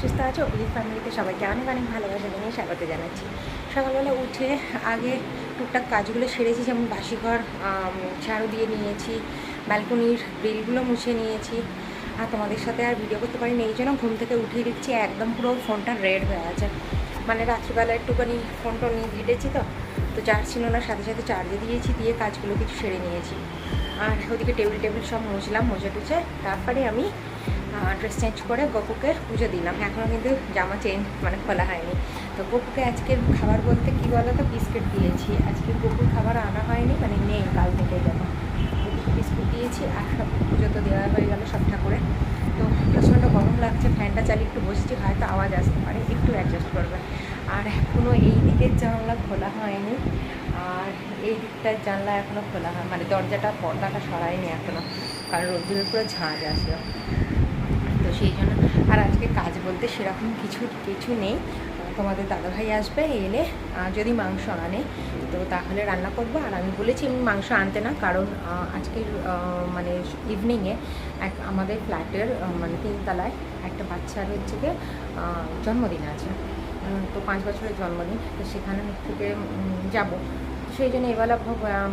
সুস্থ আছো? ওই ফ্যামিলিতে সবাইকে অনেক অনেক ভালোবাসা জানিয়ে স্বাগত জানাচ্ছি। সকালবেলা উঠে আগে টুকটাক কাজগুলো সেরেছি, যেমন বাসিঘর ঝাড়ু দিয়ে নিয়েছি, ব্যালকনির গ্রিলগুলো মুছে নিয়েছি। আর তোমাদের সাথে আর ভিডিও করতে পারিনি, এই জন্য ঘুম থেকে উঠিয়ে দিচ্ছি। একদম পুরো ফোনটা রেড হয়ে আছে, মানে রাত্রিবেলা একটুখানি ফোনটা নিয়ে ঘেটেছি তো চার্জ ছিল না, সাথে সাথে চার্জে দিয়েছি, দিয়ে কাজগুলো কিছু সেরে নিয়েছি। আর ওদিকে টেবিল সব মুছলাম, মুছে টুছে তারপরে আমি ড্রেস চেঞ্জ করে গপুকে পুজো দিলাম। এখনও কিন্তু জামা মানে খোলা হয়নি। তো গপুকে আজকের খাবার বলতে কী বলো তো, বিস্কিট দিয়েছি। আজকে গপুর খাবার আনা হয়নি, মানে নেই, কাল থেকে যাবো। বিস্কুট দিয়েছি আর সব পুজো তো দেওয়া হয়ে গেল সব ঠাকুরে। তো প্রচণ্ড গরম লাগছে, ফ্যানটা চালিয়ে একটু বসেছি, হয়তো আওয়াজ আসতে পারে, একটু অ্যাডজাস্ট করবে। আর এখনও এই দিকের জানলা খোলা হয়নি, আর এই দিকটার জানলা এখনও খোলা হয়, মানে দরজাটা পর্দাটা সরাইনি এখনও, কারণ রোদ্দুরের পুরো ঝাঁজ আসলো। তো সেই জন্য আর আজকে কাজ বলতে সেরকম কিছু নেই। তোমাদের দাদাভাই আসবে, এলে যদি মাংস আনে তো তাহলে রান্না করবো। আর আমি বলেছি আমি মাংস আনতে না, কারণ আজকের মানে ইভিনিংয়ে আমাদের ফ্ল্যাটের মানে 3 তলায় একটা বাচ্চার হচ্ছে গিয়ে জন্মদিন আছে। তো 5 বছরের জন্মদিন, তো সেখানে থেকে যাব। সেই জন্য এবেলা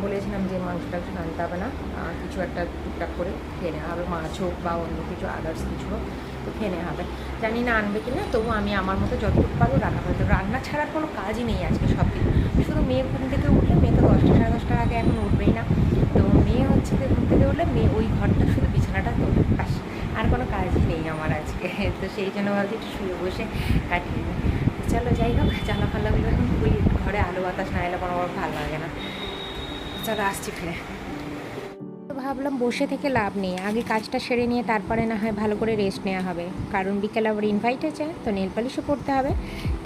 বলেছিলাম যে মাংসটা একটু আনতে হবে না, কিছু একটা টুকটাক করে খেয়ে নেওয়া হবে, মাছ হোক বা অন্য কিছু আদার্স কিছু হোক, তো খেয়ে নেওয়া হবে। জানি না আনবে কি না, তবু আমি আমার মতো যতটুকু পারবো রান্না করতে। রান্না ছাড়ার কোনো কাজই নেই আজকে সব দিন। শুধু মেয়ে ঘুম থেকে উঠলে, মেয়ে তো 10টা সাড়ে 10টার আগে এখন উঠবেই না। তো মেয়ে হচ্ছে যে ঘুম থেকে উঠলে মেয়ে ওই ঘরটা শুধু বিছানাটা তো ব্যাস, আর কোনো কাজই নেই আমার আজকে। তো সেই জন্য ভাবছি একটু শুয়ে বসে কাটিয়ে দিই। চলো যাই হোক, জানলা ফাল্লাগুলো এখন খুলি, ঘরে আলো বাতাস না এলে কোনো ভালো লাগে না। চলো আসছি ফিরে। তো ভাবলাম বসে থেকে লাভ নেই, আগে কাজটা সেরে নিয়ে তারপরে না হয় ভালো করে রেস্ট নেওয়া হবে, কারণ বিকেলে আবার ইনভাইট আছে, তো নেল পালিশও করতে হবে।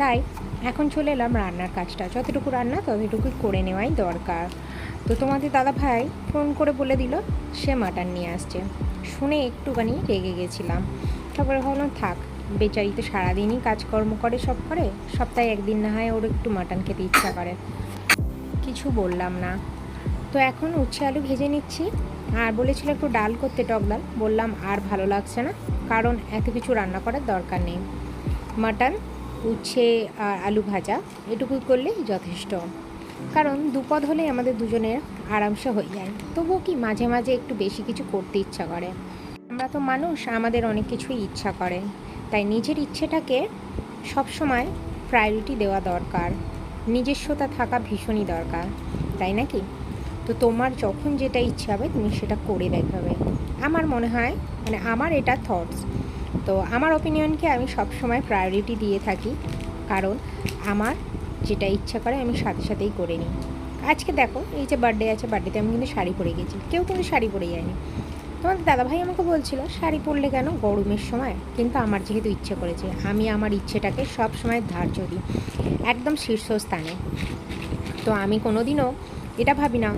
তাই এখন চলে এলাম রান্নার কাজটা, যতটুকু রান্না ততটুকুই করে নেওয়াই দরকার। তো তোমাদের দাদা ভাই ফোন করে বলে দিল সে মাটন নিয়ে আসছে, শুনে একটুখানি রেগে গেছিলাম। তারপরে ভাবলাম থাক, বেচারি তো সারাদিনই কাজকর্ম করে, সব করে, সপ্তাহে একদিন না হয় ওর একটু মাটন খেতে ইচ্ছা করে, কিছু বললাম না। তো এখন উচ্ছে আলু ভেজে নিচ্ছি, আর বলেছিল একটু ডাল করতে, টক ডাল, বললাম আর ভালো লাগছে না, কারণ এত কিছু রান্না করার দরকার নেই। মাটন, উচ্ছে আর আলু ভাজা এটুকুই করলেই যথেষ্ট, কারণ দুপদ হলে আমাদের দুজনের আরামসে হয়ে যায়। তবুও কি মাঝে মাঝে একটু বেশি কিছু করতে ইচ্ছা করে, আমরা তো মানুষ, আমাদের অনেক কিছুই ইচ্ছা করে। তাই নিজের ইচ্ছেটাকে সবসময় প্রায়োরিটি দেওয়া দরকার, নিজস্বতা থাকা ভীষণই দরকার, তাই নাকি? তো তোমার যখন যেটা ইচ্ছা হবে তুমি সেটা করে দেখাবে, আমার মনে হয়, মানে আমার এটা থটস। তো আমার ওপিনিয়নকে আমি সবসময় প্রায়োরিটি দিয়ে থাকি, কারণ আমার যেটা ইচ্ছা করে আমি সাথে সাথেই করে নিই। আজকে দেখো, এই যে বার্থডে আছে, বার্থডেতে আমি কিন্তু শাড়ি পরে গেছি, কেউ কিন্তু শাড়ি পরে যায়নি। তোমাদের দাদাভাই আমাকে বলছিল শাড়ি পরলে কেন গরমের সময়, কিন্তু আমার যেহেতু ইচ্ছে করেছে, আমি আমার ইচ্ছেটাকে সব সময় ধার্য দিই একদম শীর্ষস্থানে। তো আমি কোনোদিনও এটা ভাবি না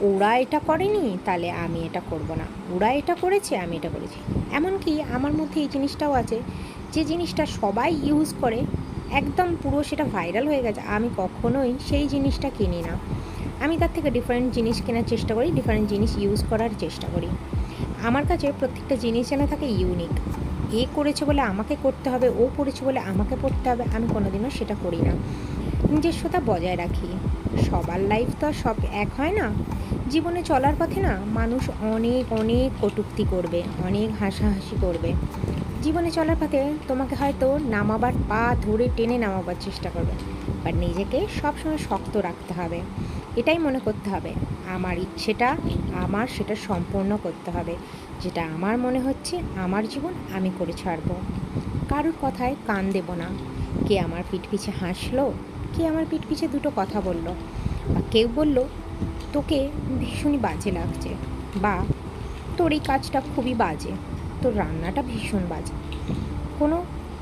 ওরা এটা করেনি তাহলে আমি এটা করব না, ওরা এটা করেছে আমি এটা করেছি। এমনকি আমার মধ্যে এই জিনিসটাও আছে, যে জিনিসটা সবাই ইউজ করে একদম পুরো সেটা ভাইরাল হয়ে গেছে, আমি কখনোই সেই জিনিসটা কিনি না। আমি তার থেকে ডিফারেন্ট জিনিস কেনার চেষ্টা করি, ডিফারেন্ট জিনিস ইউজ করার চেষ্টা করি। আমার কাছে প্রত্যেকটা জিনিস যেন থাকে ইউনিক। এ করেছে বলে আমাকে করতে হবে, ও পড়েছে বলে আমাকে পড়তে হবে, আমি কোনোদিনও সেটা করি না। নিজস্বতা বজায় রাখি। সবার লাইফ তো সব এক হয় না, জীবনে চলার পথে না মানুষ অনেক অনেক কটূক্তি করবে, অনেক হাসাহাসি করবে। জীবনে চলার পথে তোমাকে হয়তো নামাবার পা ধরে টেনে নামাবার চেষ্টা করবে, বাট নিজেকে সবসময় শক্ত রাখতে হবে, এটাই মনে করতে হবে আমার ইচ্ছেটা আমার সেটা সম্পূর্ণ করতে হবে, যেটা আমার মনে হচ্ছে আমার জীবন আমি করে ছাড়বো। কারোর কথায় কান দেব না। কে আমার পিঠ পিছে হাসলো, কে আমার পিঠ পিছে দুটো কথা বলল, বা কেউ বলল তোকে ভীষণই বাজে লাগছে, বা তোর এই কাজটা খুবই বাজে, তোর রান্নাটা ভীষণ বাজে, কোনো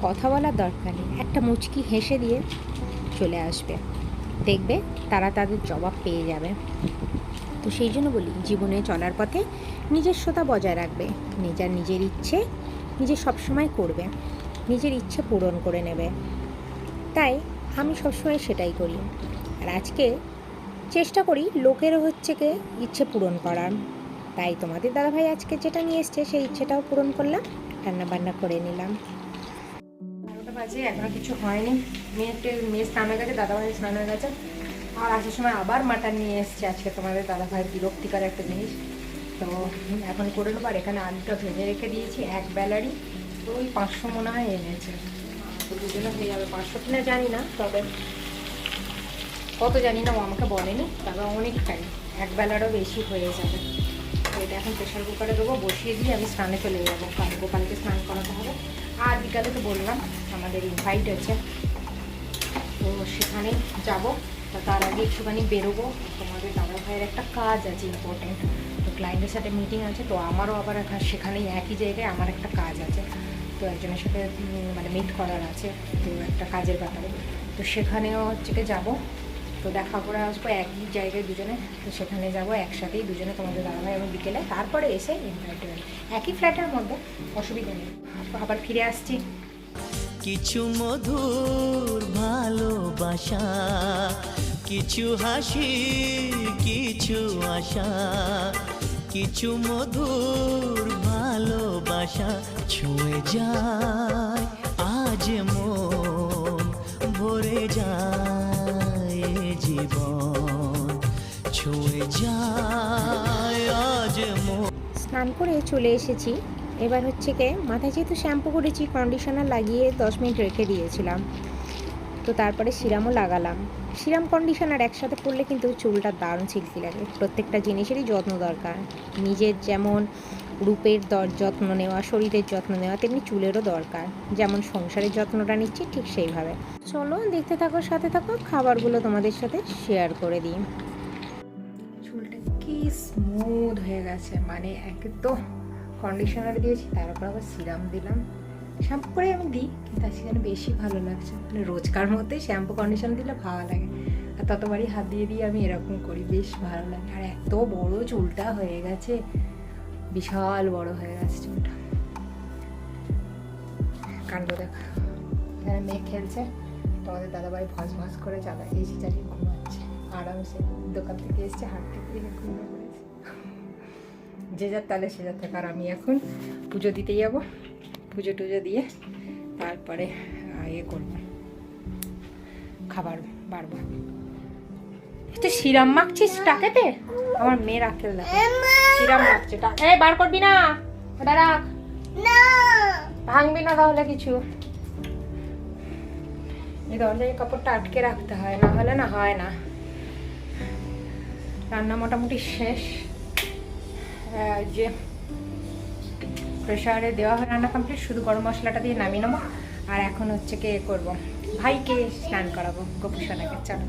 কথা বলার দরকার নেই, একটা মুচকি হেসে দিয়ে চলে আসবে, দেখবে তারা তাদের জবাব পেয়ে যাবে। তো সেই জন্য বলি, জীবনে চলার পথে নিজস্বতা বজায় রাখবে, নিজের ইচ্ছে নিজে সবসময় করবে, নিজের ইচ্ছে পূরণ করে নেবে। তাই আমি সবসময় সেটাই করি। আর আজকে চেষ্টা করি লোকেরও হচ্ছে কে ইচ্ছে পূরণ করার। তাই তোমাদের দাদাভাই আজকে যেটা নিয়ে এসছে সেই ইচ্ছেটাও পূরণ করলাম, রান্নাবান্না করে নিলাম। বাজে, এখনো কিছু হয়নি। মেয়ে স্নান হয়ে গেছে, দাদাভাই স্নান হয়ে গেছে। আর আসার সময় আবার মাটন নিয়ে এসছে আজকে তোমাদের দাদাভাইয়ের বিরক্তিকর একটা জিনিস। তো এখন করে নেবো। আর এখানে আলুটা ভেজে রেখে দিয়েছি এক বেলারই, তো ওই 500 মনে হয় এনেছে। তো দুজনে হয়ে যাবে 500 কিনা জানি না, তবে কত জানি না, ও আমাকে বলেনি, তবে অনেক খাই, এক বেলারও বেশি হয়ে যাবে। তো এটা এখন প্রেশার কুকারে দেবো, বসিয়ে দিয়ে আমি স্নানে চলে যাবো, কারণ গোপালকে স্নান করাতে হবে। আর বিকালে তো বললাম আমাদের ইনভাইট আছে, তো সেখানেই যাবো। তার আগে একটুখানি বেরোবো, তোমাদের দাদাভাইয়ের একটা কাজ আছে ইম্পর্টেন্ট, তো ক্লায়েন্টের সাথে মিটিং আছে। তো আমারও আবার সেখানেই একই জায়গায় আমার একটা কাজ আছে, তো একজনের সাথে মানে মিট করার আছে, তো একটা কাজের ব্যাপারে। তো সেখানেও হচ্ছে যাবো, তো দেখা করে আসবো একই জায়গায় দুজনে। তো সেখানে যাবো একসাথেই দুজনে, তোমাদের দাদাভাই এবং বিকেলে, তারপরে এসে ইনভাইট হবে একই ফ্ল্যাটের মধ্যে, অসুবিধা নেই। আবার ফিরে আসছি। কিছু মধুর ভালোবাসা, কিছু হাসি, কিছু আশা, কিছু মধুর ভালোবাসা ছুঁয়ে যায় আজ মন, ভরে যায় জীবন, ছুঁয়ে যায় আজ মন। স্নান করে চলে এসেছি। এবার হচ্ছে মাথায় যেহেতু শ্যাম্পু করেছি, কন্ডিশনার লাগিয়ে 10 মিনিট রেখে দিয়েছিলাম, তো তারপরে সিরামও লাগালাম। সিরাম কন্ডিশনার একসাথে করলে কিন্তু চুলটা দারুণ সিল্কি লাগে। প্রত্যেকটা জিনিসেরই যত্ন দরকার, নিজের যেমন রূপের যত্ন নেওয়া, শরীরের যত্ন নেওয়া, তেমনি চুলেরও দরকার। যেমন সংসারের যত্নটা নিচ্ছি ঠিক সেইভাবে। চলো দেখতে থাকো, সাথে থাকো, খাবারগুলো তোমাদের সাথে শেয়ার করে দিই। চুলটা কি স্মুথ হয়ে গেছে, মানে একে তো কন্ডিশনার দিয়েছি, তার উপর আবার সিরাম দিলাম। শ্যাম্পু করে আমি দিই, কিন্তু আজকে যেন বেশি ভালো লাগছে, মানে রোজকার মধ্যে শ্যাম্পু কন্ডিশনার দিলে ভালো লাগে, আর ততবারই হাত দিয়ে দিয়ে আমি এরকম করি, বেশ ভালো লাগে। আর এত বড় চুলটা হয়ে গেছে, বিশাল বড় হয়ে গেছে চুলটা। কাণ্ড দেখা, এখানে মেয়ে খেলছে, তোমাদের দাদাভাই ভস ভস করে চালায়, এসি চালিয়ে ঘুমাচ্ছে আরামসে। দোকান থেকে এসছে, হাট থেকে ঘুমিয়ে পড়েছে। যে যার তাহলে সে যার থাকে। আর আমি এখন পুজো দিতে যাব, পুজো টুজো দিয়ে তারপরে ইয়ে করবো, খাবার বাড়বো। তো সিরাম মাখছিস টাকেতে? আমার মেয়ে রাখতে দেখো সিরাম মাখছে, এই বার করবি না, ওটা রাখ, ভাঙবি না তাহলে কিছু। এই দরজায় কাপড়টা আটকে রাখতে হয়, না হলে না হয় না। রান্না মোটামুটি শেষ, যে প্রেশারে দেওয়া হয় রান্না কমপ্লিট, শুধু গরম মশলাটা দিয়ে নামিয়ে নেবো। আর এখন হচ্ছে করবো, ভাইকে স্নান করাবো, গোপুসোনাকে। চলো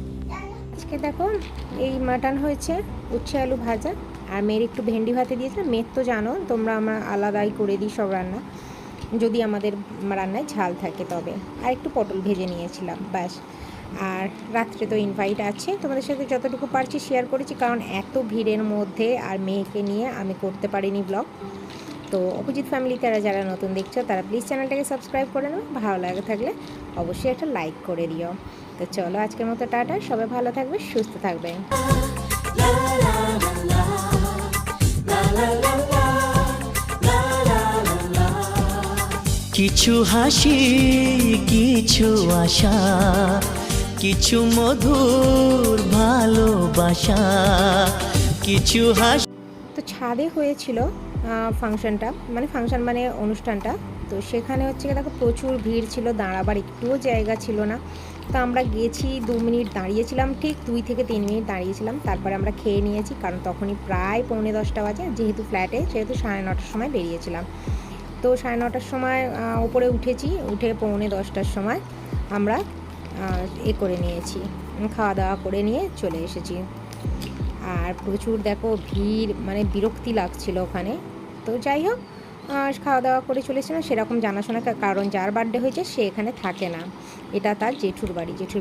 আজকে দেখো এই মাটন হয়েছে, উচ্ছে আলু ভাজা, আর মেয়ের একটু ভেন্ডি ভাতে দিয়েছিলাম। মেয়ের তো জানো তোমরা, আমরা আলাদাই করে দিই সব রান্না, যদি আমাদের রান্নায় ঝাল থাকে তবে। আর একটু পটল ভেজে নিয়েছিলাম, ব্যাস। আর রাত্রে তো ইনভাইট আছে, তোমাদের সাথে যতটুকু পারছি শেয়ার করেছি, কারণ এত ভিড়ের মধ্যে আর মেয়েকে নিয়ে আমি করতে পারিনি ব্লগ। তো অপোজিট ফ্যামিলিতে যারা নতুন দেখছো তারা প্লিজ চ্যানেলটাকে সাবস্ক্রাইব করে নেবে, ভালো লাগে থাকলে অবশ্যই একটা লাইক করে দিও। তো চলো আজকের মতো টাটা, সবাই ভালো থাকবে, সুস্থ থাকবে। কিছু হাসি, কিছু আশা, কিছু মধুর ভালোবাসা, কিছু হাসি। তো ছাদে হয়েছিল ফাংশনটা, মানে অনুষ্ঠানটা। তো সেখানে হচ্ছে দেখো প্রচুর ভিড় ছিল, দাঁড়াবার একটুও জায়গা ছিল না। তো আমরা গেছি, 2 মিনিট দাঁড়িয়েছিলাম, ঠিক 2 থেকে 3 মিনিট দাঁড়িয়েছিলাম। তারপরে আমরা খেয়ে নিয়েছি, কারণ তখনই প্রায় 9:45 বাজে, যেহেতু ফ্ল্যাটে, সেহেতু 9:30টার সময় বেরিয়েছিলাম। তো 9:30টার সময় ওপরে উঠেছি, উঠে 9:45টার সময় আমরা করে নিয়েছি, খাওয়া দাওয়া করে নিয়ে চলে এসেছি। আর প্রচুর দেখো ভিড়, মানে বিরক্তি লাগছিল ওখানে। তো যাই হোক, খাওয়া দাওয়া করে চলে এসেছিলাম, সেরকম জানাশোনা, কারণ যার বার্থডে হয়েছে সে এখানে থাকে না, এটা তার জেঠুর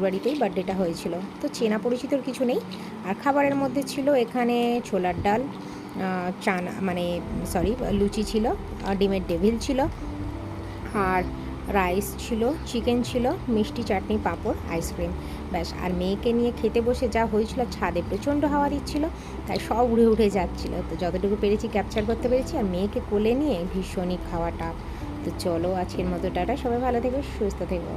বাড়িতেই বার্থডেটা হয়েছিল। তো চেনা পরিচিতর কিছু নেই। আর খাবারের মধ্যে ছিল এখানে ছোলার ডাল, লুচি ছিল, ডিমের ডেভিল ছিল, আর রাইস ছিল, চিকেন ছিল, মিষ্টি, চাটনি, পাঁপড়, আইসক্রিম, ব্যাস। আর মেয়েকে নিয়ে খেতে বসে যা হয়েছিল, ছাদে প্রচণ্ড হাওয়া দিচ্ছিল, তাই সব উড়ে উঠে যাচ্ছিলো। তো যতটুকু পেরেছি ক্যাপচার করতে পেরেছি। আর মেয়েকে কোলে নিয়ে ভীষণই খাওয়াটা তো চলো আজকের মতো টাটা, সবাই ভালো থেকো, সুস্থ থেকো।